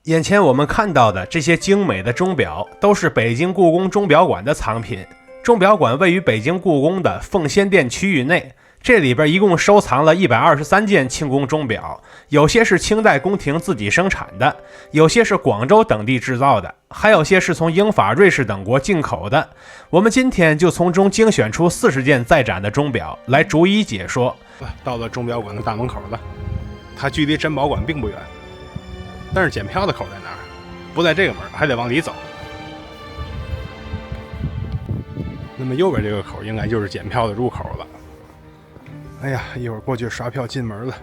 眼前我们看到的这些精美的钟表，都是北京故宫钟表馆的藏品。钟表馆位于北京故宫的奉先殿区域内，这里边一共收藏了123件清宫钟表，有些是清代宫廷自己生产的，有些是广州等地制造的，还有些是从英法、瑞士等国进口的。我们今天就从中精选出40件在展的钟表来逐一解说。到了钟表馆的大门口了，它距离珍宝馆并不远，但是检票的口在哪儿？不在这个门，还得往里走。那么右边这个口应该就是检票的入口了。哎呀，一会儿过去刷票进门了。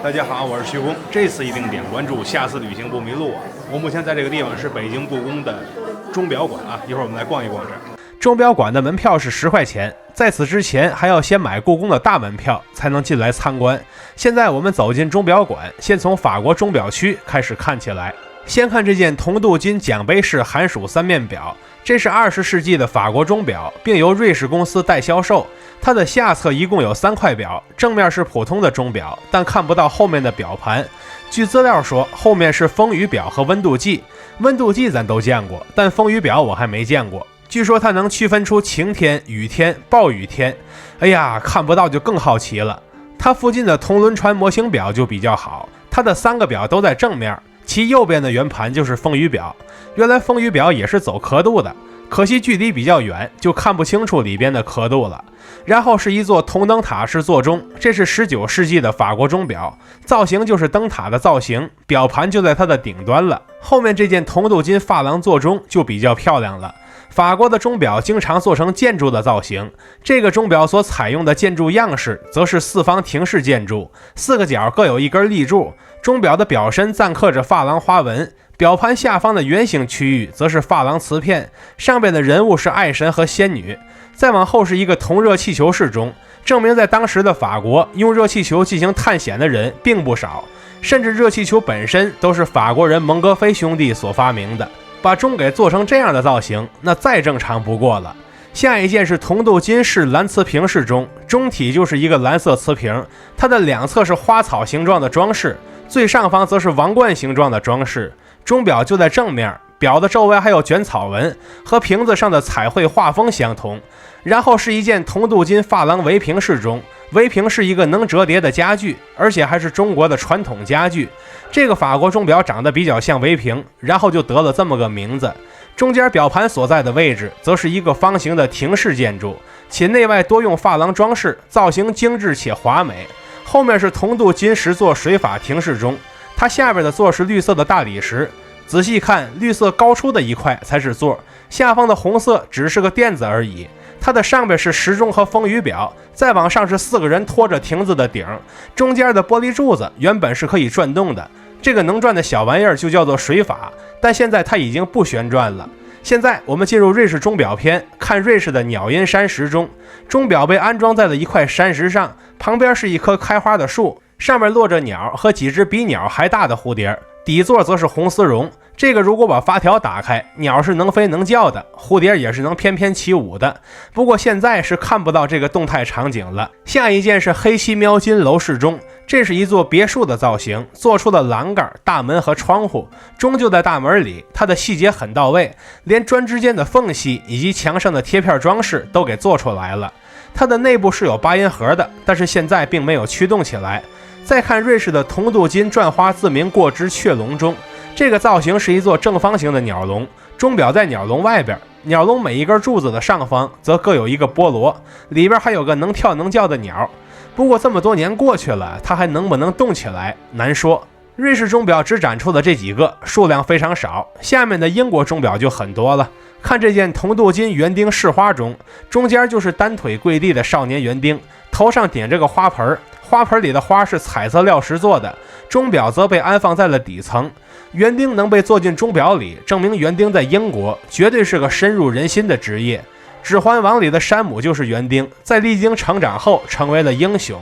大家好，我是徐工，这次一定点关注，下次旅行不迷路啊！我目前在这个地方是北京故宫的钟表馆啊，一会儿我们来逛一逛这儿。钟表馆的门票是10块钱，在此之前还要先买故宫的大门票才能进来参观。现在我们走进钟表馆，先从法国钟表区开始看起来。先看这件铜镀金奖杯式寒暑3面表，这是20世纪的法国钟表，并由瑞士公司代销售。它的下侧一共有3块表，正面是普通的钟表，但看不到后面的表盘。据资料说，后面是风雨表和温度计。温度计咱都见过，但风雨表我还没见过。据说它能区分出晴天、雨天、暴雨天。哎呀，看不到就更好奇了。它附近的铜轮船模型表就比较好，它的3个表都在正面，其右边的圆盘就是风雨表。原来风雨表也是走刻度的，可惜距离比较远，就看不清楚里边的刻度了。然后是一座铜灯塔式座钟，这是19世纪的法国钟表，造型就是灯塔的造型，表盘就在它的顶端了。后面这件铜镀金珐琅座钟就比较漂亮了。法国的钟表经常做成建筑的造型，这个钟表所采用的建筑样式则是4方亭式建筑，4个角各有一根立柱。钟表的表身暂刻着珐琅花纹，表盘下方的圆形区域则是珐琅瓷片，上边的人物是爱神和仙女。再往后是一个铜热气球式钟，证明在当时的法国，用热气球进行探险的人并不少，甚至热气球本身都是法国人蒙格菲兄弟所发明的。把钟给做成这样的造型，那再正常不过了。下一件是铜镀金式蓝瓷瓶式钟，钟体就是一个蓝色瓷瓶，它的两侧是花草形状的装饰，最上方则是王冠形状的装饰。钟表就在正面，表的周围还有卷草纹，和瓶子上的彩绘画风相同。然后是一件铜镀金珐琅围屏式钟，围屏是一个能折叠的家具，而且还是中国的传统家具。这个法国钟表长得比较像围屏，然后就得了这么个名字。中间表盘所在的位置则是一个方形的亭式建筑，其内外多用珐琅装饰，造型精致且华美。后面是铜镀金石座水法亭式钟，它下边的座是绿色的大理石，仔细看，绿色高出的一块才是座，下方的红色只是个垫子而已。它的上边是时钟和风雨表，再往上是4个人拖着亭子的顶，中间的玻璃柱子原本是可以转动的，这个能转的小玩意儿就叫做水法，但现在它已经不旋转了。现在我们进入瑞士钟表篇，看瑞士的鸟音山石钟。钟表被安装在了一块山石上，旁边是一棵开花的树，上面落着鸟和几只比鸟还大的蝴蝶，底座则是红丝绒。这个如果把发条打开，鸟是能飞能叫的，蝴蝶也是能翩翩起舞的。不过现在是看不到这个动态场景了。下一件是黑漆描金楼式钟，这是一座别墅的造型，做出了栏杆、大门和窗户，钟就在大门里，它的细节很到位，连砖之间的缝隙以及墙上的贴片装饰都给做出来了。它的内部是有8音盒的，但是现在并没有驱动起来。再看瑞士的铜镀金篆花自鸣过之雀龙钟，这个造型是一座正方形的鸟笼，钟表在鸟笼外边，鸟笼每一根柱子的上方则各有一个菠萝，里边还有个能跳能叫的鸟。不过这么多年过去了，它还能不能动起来难说。瑞士钟表只展出了这几个，数量非常少，下面的英国钟表就很多了。看这件铜镀金园丁饰花钟，中间就是单腿跪地的少年园丁，头上顶着个花盆，花盆里的花是彩色料石做的，钟表则被安放在了底层。园丁能被做进钟表里，证明园丁在英国绝对是个深入人心的职业。指环王里的山姆就是园丁，在历经成长后成为了英雄。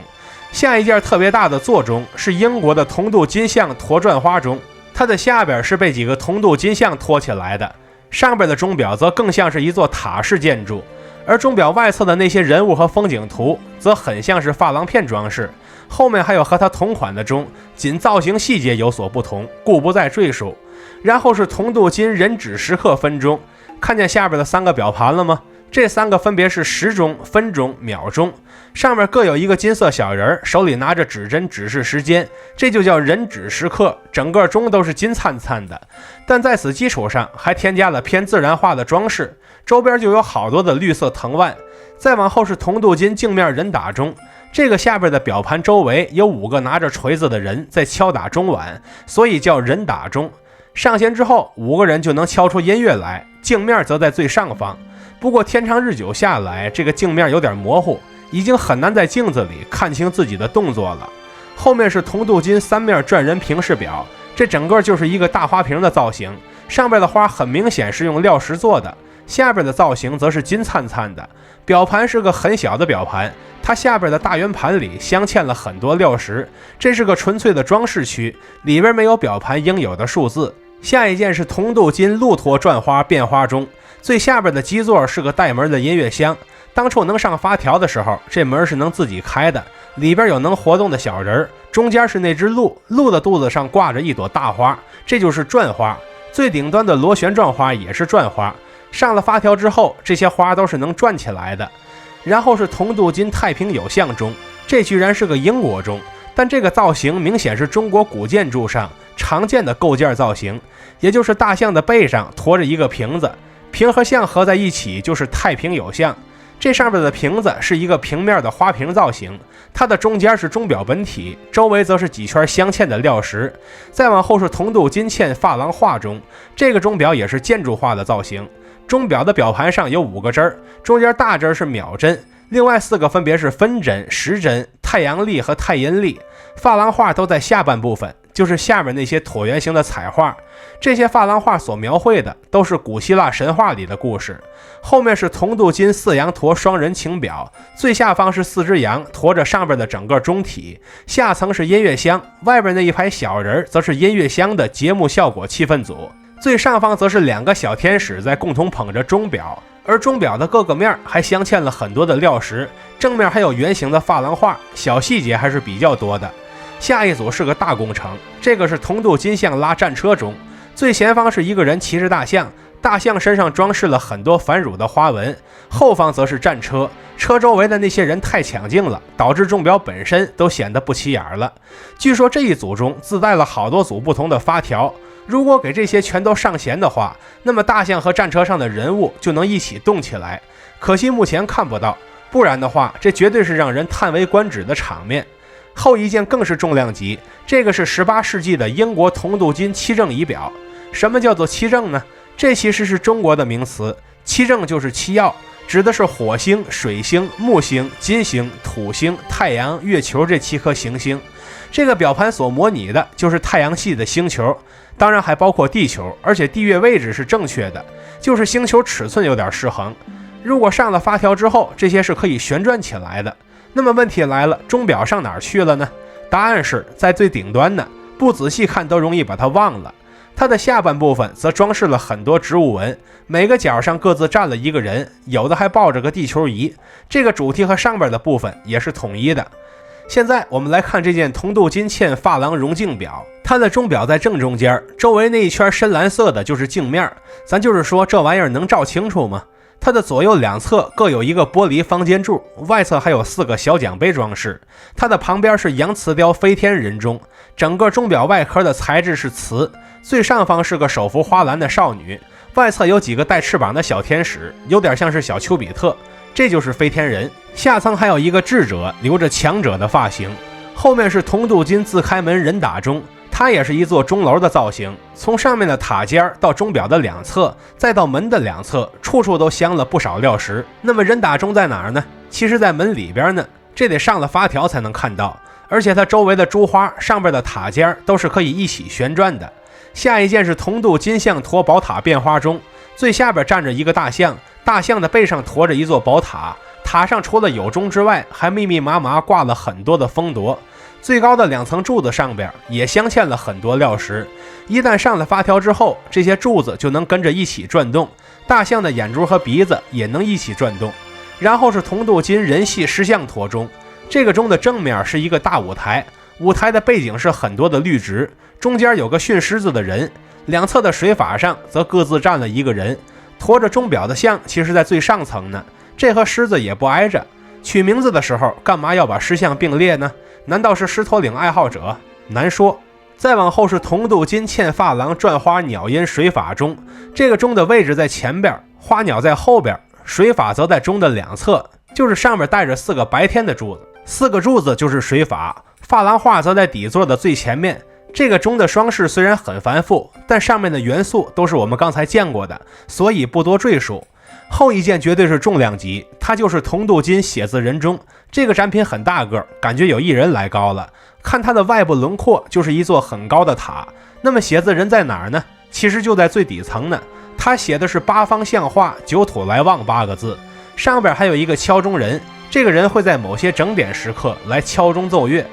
下一件特别大的座钟是英国的铜镀金像驼转花钟，它的下边是被几个铜镀金像托起来的，上边的钟表则更像是一座塔式建筑，而钟表外侧的那些人物和风景图则很像是珐琅片装饰。后面还有和它同款的钟，仅造型细节有所不同，故不再赘述。然后是铜镀金人指石刻分钟，看见下边的3个表盘了吗？这3个分别是时钟、分钟、秒钟，上面各有一个金色小人，手里拿着指针指示时间，这就叫人指石刻。整个钟都是金灿灿的，但在此基础上还添加了偏自然化的装饰，周边就有好多的绿色藤蔓。再往后是铜镀金镜面人打钟，这个下边的表盘周围有5个拿着锤子的人在敲打钟碗，所以叫人打钟。上弦之后5个人就能敲出音乐来，镜面则在最上方。不过天长日久下来，这个镜面有点模糊，已经很难在镜子里看清自己的动作了。后面是铜镀金3面转人平视表，这整个就是一个大花瓶的造型，上边的花很明显是用料石做的，下边的造型则是金灿灿的。表盘是个很小的表盘，它下边的大圆盘里镶嵌了很多料石，这是个纯粹的装饰区，里边没有表盘应有的数字。下一件是铜镀金鹿驼转花变花钟，最下边的基座是个带门的音乐箱，当初能上发条的时候，这门是能自己开的，里边有能活动的小人，中间是那只鹿，鹿的肚子上挂着一朵大花，这就是转花。最顶端的螺旋状花也是转花，上了发条之后，这些花都是能转起来的。然后是铜镀金太平有象钟，这居然是个英国钟，但这个造型明显是中国古建筑上常见的构件造型，也就是大象的背上驮着一个瓶子，瓶和象合在一起就是太平有象。这上面的瓶子是一个平面的花瓶造型，它的中间是钟表本体，周围则是几圈镶嵌的料石。再往后是铜镀金嵌珐琅画钟，这个钟表也是建筑化的造型。钟表的表盘上有5个针，中间大针是秒针，另外4个分别是分针、时针、太阳历和太阴历。珐琅画都在下半部分，就是下面那些椭圆形的彩画，这些珐琅画所描绘的都是古希腊神话里的故事。后面是铜镀金4羊驼双人情表，最下方是4只羊驮着上边的整个钟体，下层是音乐箱，外边那一排小人则是音乐箱的节目效果气氛组，最上方则是2个小天使在共同捧着钟表，而钟表的各个面还镶嵌了很多的料石，正面还有圆形的珐琅画，小细节还是比较多的。下一组是个大工程，这个是铜镀金象拉战车钟，最前方是一个人骑着大象，大象身上装饰了很多繁缛的花纹，后方则是战车，车周围的那些人太抢镜了，导致钟表本身都显得不起眼了。据说这一组中自带了好多组不同的发条，如果给这些全都上弦的话，那么大象和战车上的人物就能一起动起来，可惜目前看不到，不然的话这绝对是让人叹为观止的场面。后一件更是重量级，这个是18世纪的英国铜镀金七正仪表。什么叫做七正呢？这其实是中国的名词，七正就是七曜，指的是火星、水星、木星、金星、土星、太阳、月球这7颗行星。这个表盘所模拟的就是太阳系的星球，当然还包括地球，而且地月位置是正确的，就是星球尺寸有点失衡。如果上了发条之后，这些是可以旋转起来的。那么问题来了，钟表上哪儿去了呢？答案是在最顶端呢，不仔细看都容易把它忘了。它的下半部分则装饰了很多植物纹，每个角上各自站了一个人，有的还抱着个地球仪。这个主题和上边的部分也是统一的。现在我们来看这件铜镀金嵌珐琅绒镜表，它的钟表在正中间，周围那一圈深蓝色的就是镜面，咱就是说这玩意儿能照清楚吗？它的左右两侧各有一个玻璃方尖柱，外侧还有4个小奖杯装饰。它的旁边是洋瓷雕飞天人钟，整个钟表外壳的材质是瓷，最上方是个手扶花篮的少女，外侧有几个带翅膀的小天使，有点像是小丘比特，这就是飞天人。下层还有一个智者留着强者的发型。后面是铜镀金自开门人打钟，它也是一座钟楼的造型，从上面的塔尖到钟表的两侧，再到门的两侧，处处都镶了不少料石。那么人打钟在哪儿呢？其实在门里边呢，这得上了发条才能看到，而且它周围的珠花上边的塔尖都是可以一起旋转的。下一件是铜镀金象驼宝塔变花钟，最下边站着一个大象，大象的背上驮着一座宝塔，塔上除了有钟之外，还密密麻麻挂了很多的风铎。最高的2层柱子上边也镶嵌了很多料石，一旦上了发条之后，这些柱子就能跟着一起转动，大象的眼珠和鼻子也能一起转动。然后是铜镀金人系狮象驼钟，这个钟的正面是一个大舞台，舞台的背景是很多的绿植，中间有个驯狮子的人，两侧的水法上则各自站了一个人，驮着钟表的像其实在最上层呢，这和狮子也不挨着。取名字的时候干嘛要把狮像并列呢？难道是狮驼岭爱好者？难说。再往后是铜镀金嵌珐琅转花鸟音水法钟，这个钟的位置在前边，花鸟在后边，水法则在钟的两侧，就是上面带着4个白天的柱子，4个柱子就是水法，珐琅画则在底座的最前面。这个钟的装饰虽然很繁复，但上面的元素都是我们刚才见过的，所以不多赘述。后一件绝对是重量级，它就是铜镀金写字人钟。这个展品很大个，感觉有1人来高了。看它的外部轮廓，就是一座很高的塔。那么写字人在哪儿呢？其实就在最底层呢。他写的是八方象化，九土来旺8个字，上边还有一个敲钟人，这个人会在某些整点时刻来敲钟奏乐。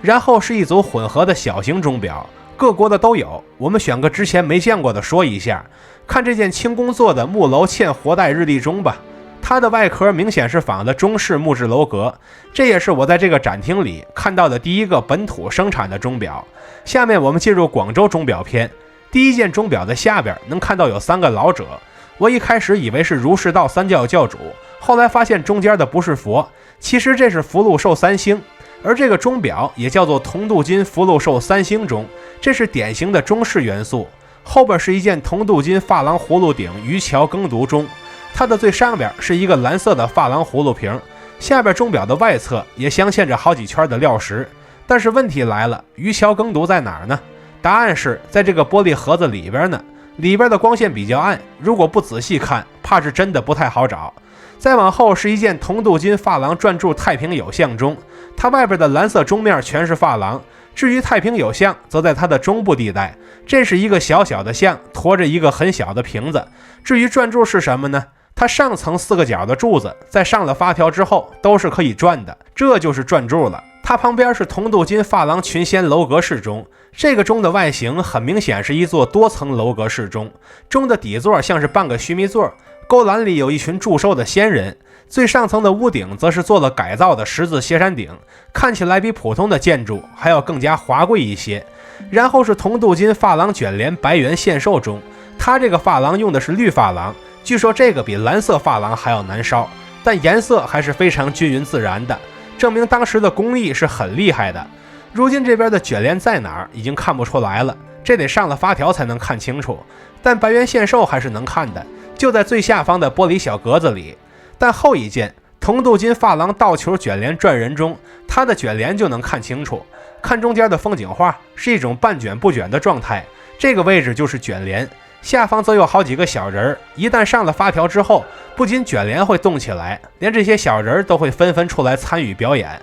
然后是一组混合的小型钟表，各国的都有，我们选个之前没见过的说一下。看这件清宫做的木楼嵌活带日历钟吧，它的外壳明显是仿的中式木质楼阁，这也是我在这个展厅里看到的第一个本土生产的钟表。下面我们进入广州钟表篇。第一件钟表的下边能看到有3个老者，我一开始以为是儒释道三教教主，后来发现中间的不是佛，其实这是福禄寿3星。而这个钟表也叫做铜镀金福禄寿3星钟，这是典型的中式元素。后边是一件铜镀金珐琅葫芦顶鱼桥耕读钟，它的最上边是一个蓝色的珐琅葫芦瓶，下边钟表的外侧也镶嵌着好几圈的料石。但是问题来了，鱼桥耕读在哪儿呢？答案是在这个玻璃盒子里边呢，里边的光线比较暗，如果不仔细看，怕是真的不太好找。再往后是一件铜镀金珐琅转注太平有象钟，它外边的蓝色钟面全是珐琅，至于太平有象则在它的中部地带，这是一个小小的象驮着一个很小的瓶子。至于转柱是什么呢？它上层4个角的柱子在上了发条之后都是可以转的，这就是转柱了。它旁边是铜镀金珐琅群仙楼阁式钟，这个钟的外形很明显是一座多层楼阁式钟，钟的底座像是半个须弥座，勾栏里有一群祝寿的仙人，最上层的屋顶则是做了改造的十字斜山顶，看起来比普通的建筑还要更加华贵一些。然后是铜镀金珐琅卷帘白圆献寿钟，它这个珐琅用的是绿珐琅，据说这个比蓝色珐琅还要难烧，但颜色还是非常均匀自然的，证明当时的工艺是很厉害的。如今这边的卷帘在哪儿已经看不出来了，这得上了发条才能看清楚，但白圆献寿还是能看的，就在最下方的玻璃小格子里。但后一件铜镀金珐琅倒球卷帘转人钟，它的卷帘就能看清楚，看中间的风景画是一种半卷不卷的状态，这个位置就是卷帘，下方则有好几个小人，一旦上了发条之后，不仅卷帘会动起来，连这些小人都会纷纷出来参与表演。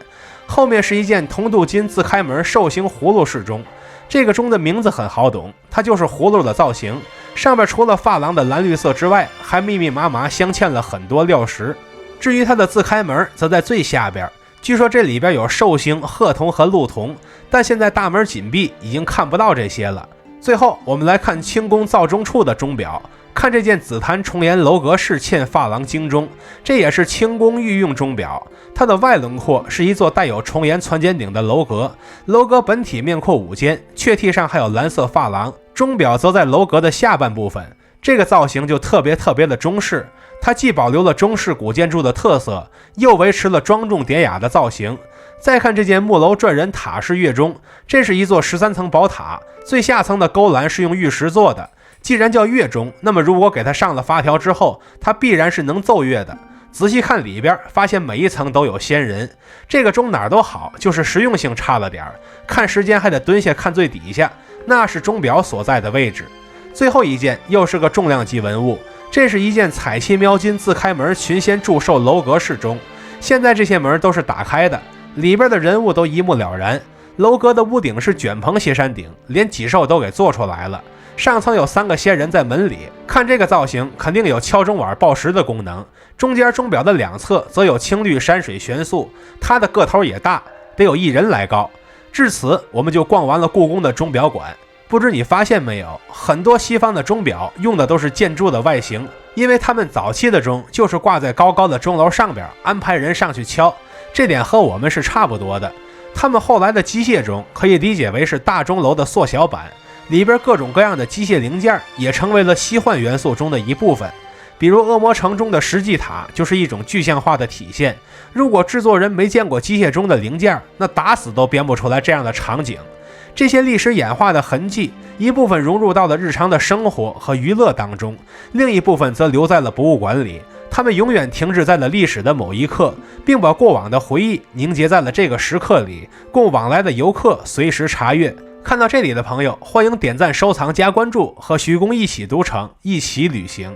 后面是一件铜镀金自开门寿星葫芦式钟，这个钟的名字很好懂，它就是葫芦的造型，上面除了珐琅的蓝绿色之外，还密密麻麻镶嵌了很多料石。至于它的自开门则在最下边，据说这里边有寿星、鹤童和鹿童，但现在大门紧闭，已经看不到这些了。最后我们来看清宫造钟处的钟表，看这件紫檀重檐楼阁式嵌珐琅金钟，这也是清宫御用钟表。它的外轮廓是一座带有重檐攒尖顶的楼阁，楼阁本体面阔5间，雀体上还有蓝色珐琅，钟表则在楼阁的下半部分，这个造型就特别的中式，它既保留了中式古建筑的特色，又维持了庄重典雅的造型。再看这件木楼转人塔式月钟，这是一座13层宝塔，最下层的勾栏是用玉石做的。既然叫月钟，那么如果给它上了发条之后，它必然是能奏乐的。仔细看里边，发现每一层都有仙人。这个钟哪儿都好，就是实用性差了点，看时间还得蹲下看最底下，那是钟表所在的位置。最后一件又是个重量级文物，这是一件彩漆描金自开门群仙祝寿楼阁式钟。现在这些门都是打开的，里边的人物都一目了然。楼阁的屋顶是卷棚斜山顶，连脊兽都给做出来了。上层有3个仙人在门里，看这个造型肯定有敲钟碗报时的功能。中间钟表的两侧则有青绿山水悬塑，它的个头也大，得有1人来高。至此我们就逛完了故宫的钟表馆。不知你发现没有，很多西方的钟表用的都是建筑的外形，因为他们早期的钟就是挂在高高的钟楼上边，安排人上去敲，这点和我们是差不多的。他们后来的机械钟可以理解为是大钟楼的缩小版，里边各种各样的机械零件也成为了西幻元素中的一部分。比如恶魔城中的石祭塔就是一种具象化的体现。如果制作人没见过机械中的零件，那打死都编不出来这样的场景。这些历史演化的痕迹，一部分融入到了日常的生活和娱乐当中，另一部分则留在了博物馆里。他们永远停滞在了历史的某一刻，并把过往的回忆凝结在了这个时刻里，供往来的游客随时查阅。看到这里的朋友，欢迎点赞、收藏、加关注，和徐工一起读城，一起旅行。